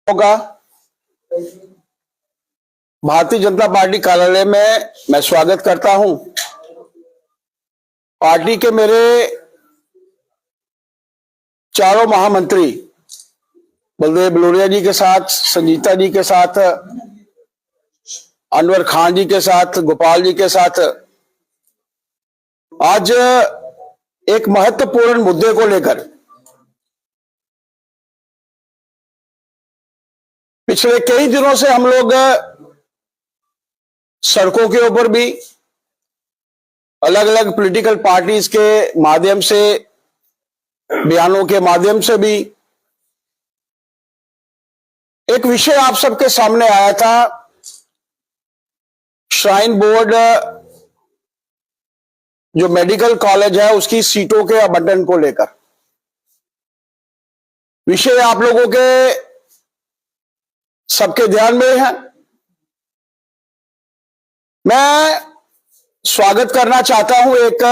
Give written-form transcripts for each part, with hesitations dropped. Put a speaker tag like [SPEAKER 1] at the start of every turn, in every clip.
[SPEAKER 1] का भारतीय जनता पार्टी कार्यालय में मैं स्वागत करता हूं। पार्टी के मेरे चारों महामंत्री बलदेव बलोरिया जी के साथ, संजीता जी के साथ, अनवर खान जी के साथ, गोपाल जी के साथ आज एक महत्वपूर्ण मुद्दे को लेकर पिछले कई दिनों से हम लोग सड़कों के ऊपर भी अलग अलग पॉलिटिकल पार्टीज के माध्यम से, बयानों के माध्यम से भी एक विषय आप सबके सामने आया था। श्राइन बोर्ड जो मेडिकल कॉलेज है उसकी सीटों के आवंटन को लेकर विषय आप लोगों के सबके ध्यान में है। मैं स्वागत करना चाहता हूं एक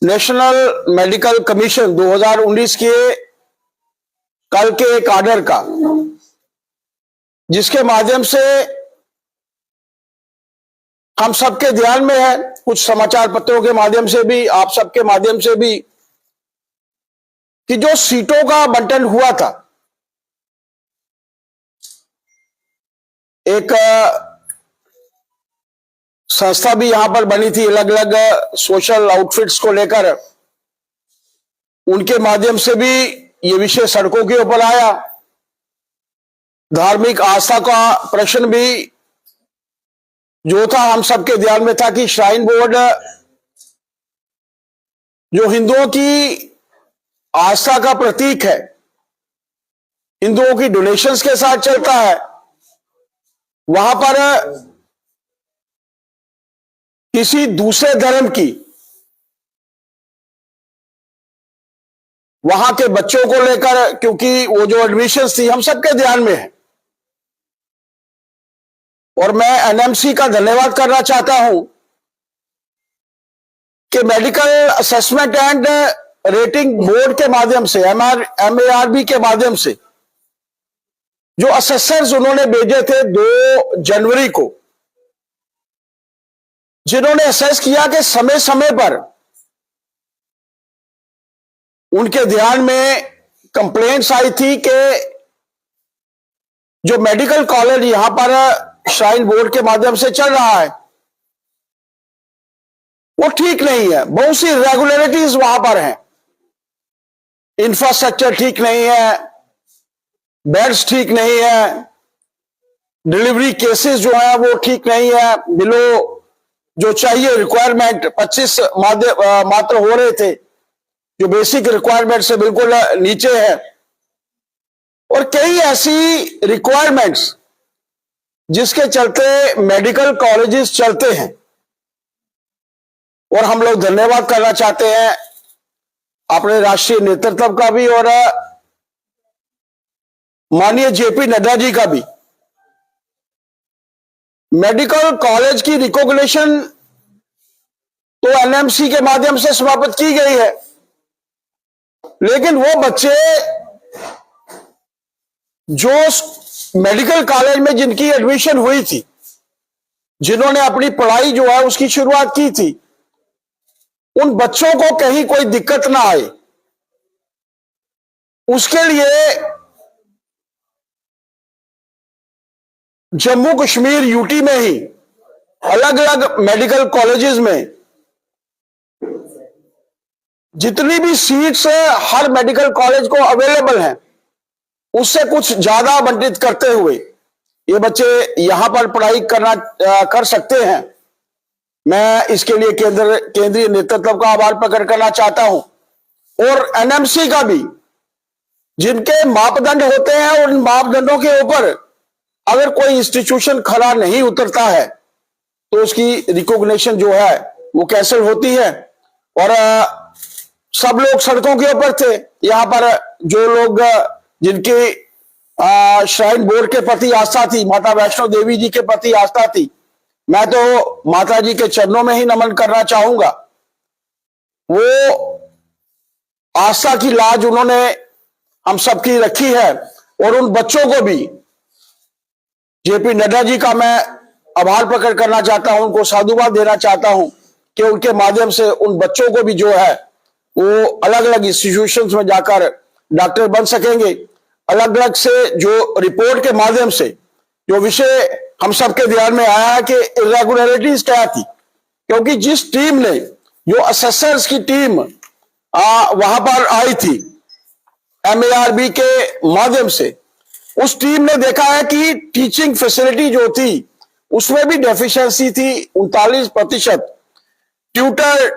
[SPEAKER 1] नेशनल मेडिकल कमीशन 2019 के कल के एक आर्डर का, जिसके माध्यम से हम सबके ध्यान में है, कुछ समाचार पत्रों के माध्यम से भी, आप सबके माध्यम से भी, कि जो सीटों का बंटन हुआ था, एक संस्था भी यहां पर बनी थी अलग अलग सोशल आउटफिट्स को लेकर, उनके माध्यम से भी ये विषय सड़कों के ऊपर आया। धार्मिक आस्था का प्रश्न भी जो था हम सबके ध्यान में था कि श्राइन बोर्ड जो हिंदुओं की आस्था का प्रतीक है, हिंदुओं की डोनेशंस के साथ चलता है, वहां पर किसी दूसरे धर्म की, वहां के बच्चों को लेकर, क्योंकि वो जो एडमिशंस थी हम सबके ध्यान में है, और मैं एनएमसी का धन्यवाद करना चाहता हूं कि medical assessment and rating board के माध्यम से, MARB के माध्यम से जो असेसर्स उन्होंने भेजे थे 2 जनवरी को, जिन्होंने असेस किया कि समय समय पर उनके ध्यान में कंप्लेंट्स आई थी कि जो मेडिकल कॉलेज यहां पर श्राइन बोर्ड के माध्यम से चल रहा है वो ठीक नहीं है। बहुत सी इरेगुलरिटीज वहां पर हैं, इंफ्रास्ट्रक्चर ठीक नहीं है, बेड्स ठीक नहीं है, डिलीवरी केसेस जो है वो ठीक नहीं है, बिलो जो चाहिए रिक्वायरमेंट 25 मात्र हो रहे थे, जो बेसिक रिक्वायरमेंट से बिल्कुल नीचे है, और कई ऐसी रिक्वायरमेंट्स जिसके चलते मेडिकल कॉलेजेस चलते हैं। और हम लोग धन्यवाद करना चाहते हैं अपने राष्ट्रीय नेतृत्व का भी और माननीय JP नड्डा जी का भी। मेडिकल कॉलेज की रिकॉग्निशन तो NMC के माध्यम से समाप्त की गई है, लेकिन वो बच्चे जो मेडिकल कॉलेज में जिनकी एडमिशन हुई थी, जिन्होंने अपनी पढ़ाई जो है उसकी शुरुआत की थी, उन बच्चों को कहीं कोई दिक्कत ना आए, उसके लिए जम्मू कश्मीर यूटी में ही अलग अलग मेडिकल कॉलेजेस में जितनी भी सीट्स हर मेडिकल कॉलेज को अवेलेबल हैं, उससे कुछ ज्यादा आवंटित करते हुए ये बच्चे यहां पर पढ़ाई कर सकते हैं। मैं इसके लिए केंद्रीय नेतृत्व का आभार प्रकट करना चाहता हूं, और NMC का भी, जिनके मापदंड होते हैं, उन मापदंडों के ऊपर अगर कोई इंस्टीट्यूशन खरा नहीं उतरता है तो उसकी रिकॉग्निशन जो है वो कैंसिल होती है। और सब लोग सड़कों के ऊपर थे यहां पर, जो लोग जिनकी श्राइन बोर्ड के प्रति आस्था थी, माता वैष्णो देवी जी के प्रति आस्था थी, मैं तो माता जी के चरणों में ही नमन करना चाहूंगा। वो आस्था की लाज उन्होंने हम सबकी रखी है, और उन बच्चों को भी जेपी नड्डा जी का मैं आभार प्रकट करना चाहता हूं, उनको साधुवाद देना चाहता हूं कि उनके माध्यम से उन बच्चों को भी जो है वो अलग अलग इंस्टीट्यूशंस में जाकर डॉक्टर बन सकेंगे। अलग अलग से जो रिपोर्ट के माध्यम से जो विषय हम सबके ध्यान में आया है कि इरेगुलरिटीज क्या थी, क्योंकि जिस टीम ने, जो असेसर्स की टीम वहां पर आई थी MARB के माध्यम से, उस टीम ने देखा है कि टीचिंग फैसिलिटी जो थी उसमें भी डेफिशिएंसी थी। 39% ट्यूटर,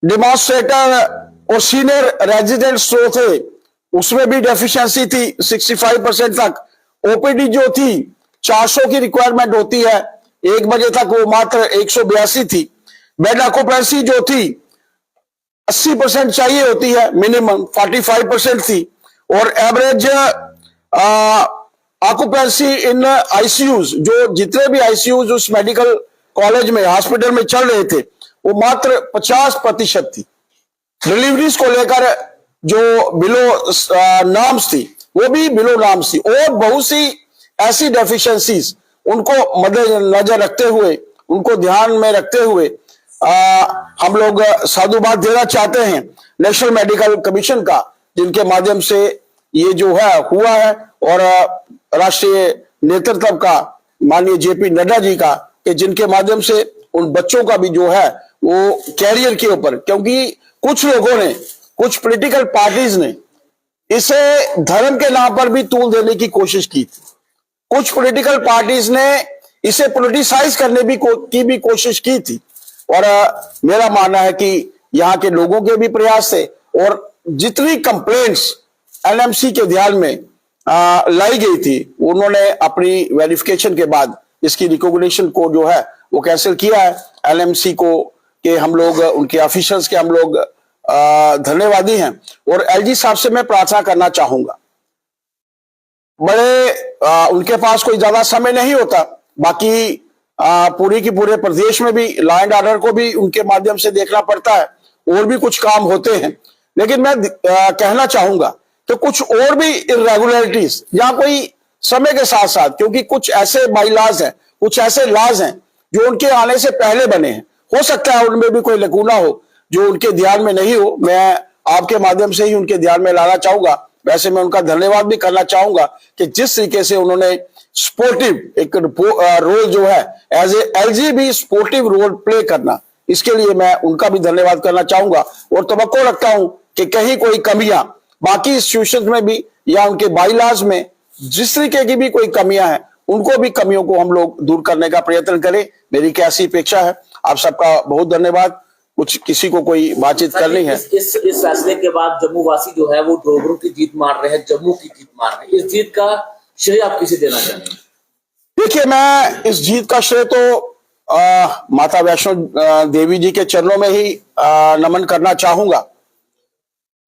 [SPEAKER 1] डेमोन्स्ट्रेटर और सीनियर रेजिडेंट्स जो थे उसमें भी डेफिशिएंसी थी 65% तक। OPD जो थी 400 की रिक्वायरमेंट होती है, 1 बजे तक वो मात्र 182 थी। बेड ऑक्यूपेंसी जो थी 80% चाहिए होती है, मिनिमम 45% थी। और एवरेज ऑक्यूपेंसी इन ICUs, जो जितने भी ICUs उस मेडिकल कॉलेज में, हॉस्पिटल में चल रहे थे, वो मात्र 50% थी। डिलीवरीज को लेकर जो बिलो नॉर्म्स थी वो भी बिलो नॉर्म्स थी, और बहुत सी ऐसी डेफिशिएंसीज उनको मद्देनजर रखते हुए, उनको ध्यान में रखते हुए हम लोग साधुवाद देना चाहते हैं नेशनल मेडिकल कमीशन का, जिनके माध्यम से ये जो है हुआ है, और राष्ट्रीय नेतृत्व का माननीय जेपी नड्डा जी का, कि जिनके माध्यम से उन बच्चों का भी जो है वो कैरियर के ऊपर, क्योंकि कुछ लोगों ने, कुछ पॉलिटिकल पार्टीज ने इसे धर्म के नाम पर भी तूल देने की कोशिश की थी। कुछ पॉलिटिकल पार्टीज ने इसे पॉलिटिसाइज करने की भी कोशिश की थी, और मेरा मानना है कि यहाँ के लोगों के भी प्रयास थे, और जितनी कंप्लेंट्स LMC के ध्यान में लाई गई थी, उन्होंने अपनी वेरिफिकेशन के बाद इसकी रिकॉग्निशन को जो है वो कैंसिल किया है। LMC को कि हम लोग, उनके ऑफिसर्स के हम लोग धन्यवादी हैं। और LG साहब से मैं प्रार्थना करना चाहूंगा, बड़े उनके पास कोई ज्यादा समय नहीं होता, बाकी पूरी की पूरे प्रदेश में भी लॉ एंड ऑर्डर को भी उनके माध्यम से देखना पड़ता है, और भी कुछ काम होते हैं। लेकिन मैं कहना चाहूंगा कि कुछ और भी इरेगुलरिटीज या कोई समय के साथ साथ, क्योंकि कुछ ऐसे बाईलॉज हैं, कुछ ऐसे लॉज हैं जो उनके आने से पहले बने हैं, हो सकता है उनमें भी कोई लकूना हो जो उनके ध्यान में नहीं हो। मैं आपके माध्यम से ही उनके ध्यान में लाना चाहूंगा। वैसे मैं उनका धन्यवाद भी करना चाहूंगा कि जिस तरीके से उन्होंने स्पोर्टिव एक रोल जो है, एज ए LG भी स्पोर्टिव रोल प्ले करना, इसके लिए मैं उनका भी धन्यवाद करना चाहूंगा। और तवक्को रखता हूं कि कहीं कोई कमियां बाकी इंस्टीट्यूशन में भी या उनके बाईलॉज में जिस तरीके की भी कोई कमियां हैं, उनको भी कमियों को हम लोग दूर करने का प्रयत्न करें, मेरी कैसी अपेक्षा है। आप सबका बहुत धन्यवाद। कुछ किसी को कोई बातचीत करनी है?
[SPEAKER 2] इस फैसले के बाद जम्मू वासी जो है वो डोगरों की जीत मान रहे हैं, जम्मू की जीत मान रहे हैं। इस जीत का श्रेय आप किसे देना चाहेंगे?
[SPEAKER 1] देखिए, मैं इस जीत का श्रेय तो माता वैष्णो देवी जी के चरणों में ही नमन करना चाहूंगा,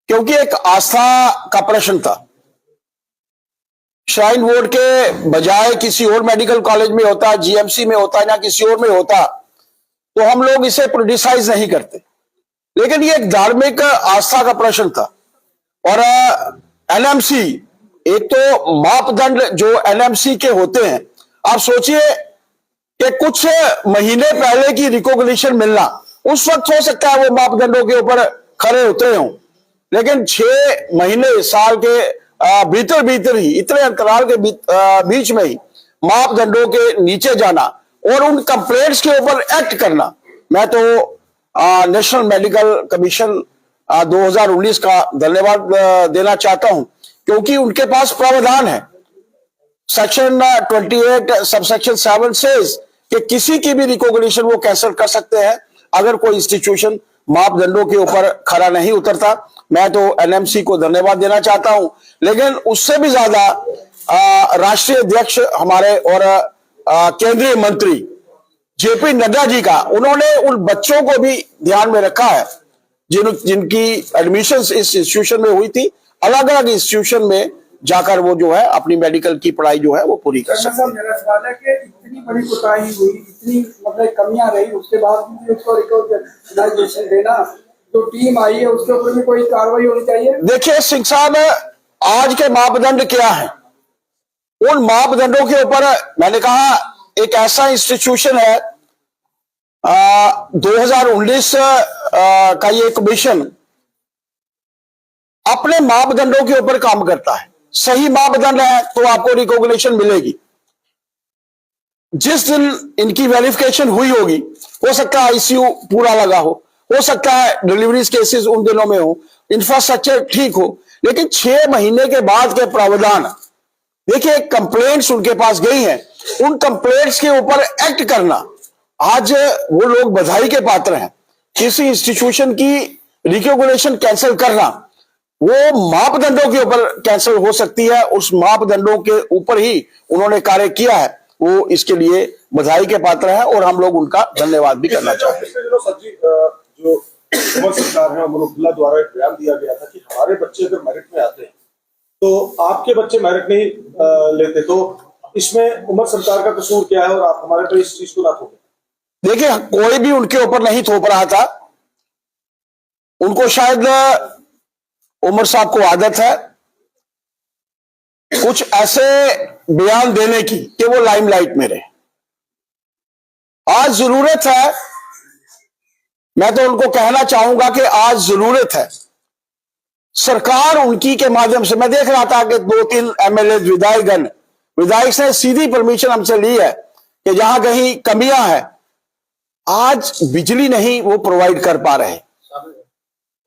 [SPEAKER 1] क्योंकि एक आस्था का प्रश्न था। श्राइन बोर्ड के बजाय किसी और मेडिकल कॉलेज में होता, GMC में होता या किसी और में होता, तो हम लोग इसे क्रिटिसाइज नहीं करते। लेकिन ये एक धार्मिक आस्था का प्रश्न था, और LMC, एक तो मापदंड जो LMC के होते हैं, आप सोचिए कि कुछ महीने पहले की रिकॉग्निशन मिलना, उस वक्त हो सकता है वो मापदंडों के ऊपर खरे उतरे हों, लेकिन 6 महीने, साल के भीतर भीतर ही, इतने अंतराल के बीच में ही मापदंडों के नीचे जाना और उन कंप्लेंट्स के ऊपर एक्ट करना, मैं तो नेशनल मेडिकल कमीशन 2019 का धन्यवाद देना चाहता हूं, क्योंकि उनके पास प्रावधान है। सेक्शन 28 सबसेक्शन 7 सेज कि किसी की भी रिकॉग्निशन वो कैंसिल कर सकते हैं अगर कोई इंस्टीट्यूशन मापदंडों के ऊपर खरा नहीं उतरता। मैं तो LMC को धन्यवाद देना चाहता हूं, लेकिन उससे भी ज्यादा राष्ट्रीय अध्यक्ष हमारे और केंद्रीय मंत्री जेपी नड्डा जी का, उन्होंने उन बच्चों को भी ध्यान में रखा है जिनकी एडमिशन इस इंस्टीट्यूशन में हुई थी। अलग अलग इंस्टीट्यूशन में जाकर वो जो है अपनी मेडिकल की पढ़ाई जो है वो पूरी कर सकते हैं।
[SPEAKER 3] मेरा सवाल है कि इतनी बड़ी कोताही हुई, इतनी मतलब कमियां रही, उसके बाद भी उसको रिकॉग्निशन देना, जो टीम आई है उसके ऊपर भी कोई कार्रवाई होनी चाहिए।
[SPEAKER 1] देखिए सिंह साहब, आज के मापदंड क्या हैं, उन मापदंडों के ऊपर मैंने कहा एक ऐसा इंस्टीट्यूशन है 2019 का ये कमीशन अपने मापदंडों के ऊपर काम करता है। सही मापदंड है तो आपको रिकॉग्निशन मिलेगी। जिस दिन इनकी वेरिफिकेशन हुई होगी, हो सकता है आईसीयू पूरा लगा हो सकता है डिलीवरीज केसेस उन दिनों में हो, इंफ्रास्ट्रक्चर ठीक हो, लेकिन 6 महीने के बाद के प्रावधान देखिए, कंप्लेंट्स उनके पास गई हैं, उन कंप्लेंट्स के ऊपर एक्ट करना, आज वो लोग बधाई के पात्र हैं। किसी इंस्टीट्यूशन की रिकॉग्निशन कैंसिल करना वो मापदंडों के ऊपर कैंसिल हो सकती है, उस मापदंडों के ऊपर ही उन्होंने कार्य किया है, वो इसके लिए बधाई के पात्र है और हम लोग उनका धन्यवाद भी करना चाहते हैं।
[SPEAKER 4] जो उमर सरकार है, उमर अब्दुल्ला द्वारा एक बयान दिया गया था कि हमारे बच्चे अगर मेरिट में आते हैं तो आपके बच्चे मेरिट नहीं लेते, तो इसमें उमर सरकार का कसूर क्या है और आप हमारे पे इस चीज को ना थोपें।
[SPEAKER 1] देखिए, कोई भी उनके ऊपर नहीं थोप रहा था, उनको शायद उमर साहब को आदत है कुछ ऐसे बयान देने की कि वो लाइमलाइट में रहे। आज जरूरत है, मैं तो उनको कहना चाहूंगा कि आज जरूरत है सरकार उनकी के माध्यम से, मैं देख रहा था कि 2-3 एमएलए विधायक ने सीधी परमिशन हमसे ली है कि जहां कहीं कमियां हैं, आज बिजली नहीं वो प्रोवाइड कर पा रहे,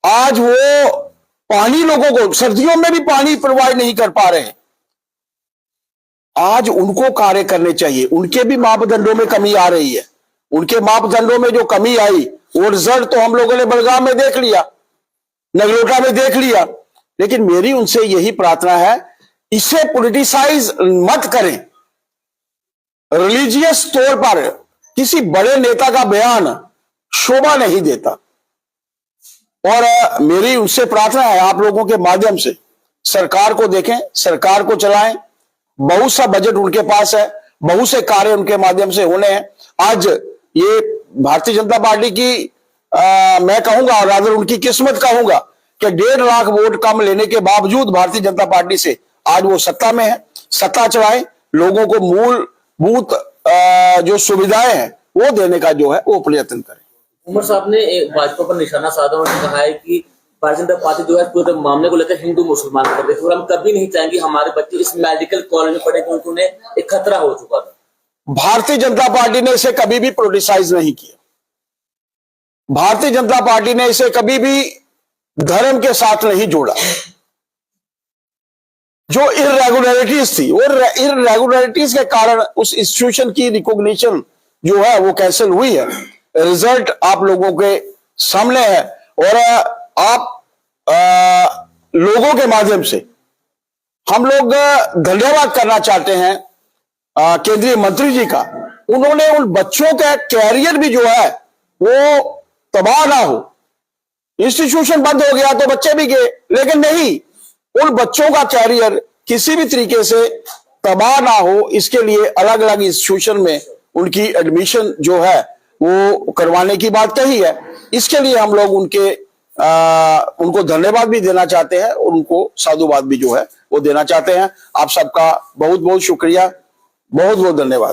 [SPEAKER 1] आज वो पानी लोगों को सर्दियों में भी पानी प्रोवाइड नहीं कर पा रहे, आज उनको कार्य करने चाहिए। उनके भी मापदंडों में कमी आ रही है, उनके मापदंडों में जो कमी आई वो रिजल्ट तो हम लोगों ने बलगाम में देख लिया, नगरोटा में देख लिया, लेकिन मेरी उनसे यही प्रार्थना है, इसे पॉलिटिसाइज मत करें। रिलीजियस तौर पर किसी बड़े नेता का बयान शोभा नहीं देता, और मेरी उनसे प्रार्थना है आप लोगों के माध्यम से सरकार को देखें, सरकार को चलाएं। बहुत सा बजट उनके पास है, बहुत से कार्य उनके माध्यम से होने हैं। आज ये भारतीय जनता पार्टी की मैं कहूंगा, और अगर उनकी किस्मत कहूंगा कि 1.5 लाख वोट कम लेने के बावजूद भारतीय जनता पार्टी से आज वो सत्ता में है, सत्ता चलाएं, लोगों को मूलभूत जो सुविधाएं हैं वो देने का जो है वो प्रयत्न करें।
[SPEAKER 2] उमर साहब ने भाजपा पर निशाना साधा, उन्होंने कहा है कि भारतीय जनता पार्टी जो है पूरे मामले को लेकर हिंदू मुसलमान कर रही थी और हम कभी नहीं चाहेंगे हमारे बच्चे इस मेडिकल कॉलेज में पढ़े क्योंकि उन्हें एक खतरा हो चुका था।
[SPEAKER 1] भारतीय जनता पार्टी ने इसे कभी भी पॉलिटिसाइज नहीं किया, भारतीय जनता पार्टी ने इसे कभी भी धर्म के साथ नहीं जोड़ा। जो इरेगुलरिटीज थी, वो इरेगुलरिटीज के कारण उस इंस्टीट्यूशन की रिकॉग्निशन जो है वो कैंसिल हुई है। रिजल्ट आप लोगों के सामने है और आप लोगों के माध्यम से हम लोग धन्यवाद करना चाहते हैं केंद्रीय मंत्री जी का। उन्होंने उन बच्चों का कैरियर भी जो है वो तबाह ना हो। इंस्टीट्यूशन बंद हो गया तो बच्चे भी गए, लेकिन नहीं, उन बच्चों का कैरियर किसी भी तरीके से तबाह ना हो, इसके लिए अलग अलग इंस्टीट्यूशन में उनकी एडमिशन जो है वो करवाने की बात कही है। इसके लिए हम लोग उनको धन्यवाद भी देना चाहते हैं और उनको साधुवाद भी जो है वो देना चाहते हैं। आप सबका बहुत बहुत शुक्रिया, बहुत बहुत धन्यवाद।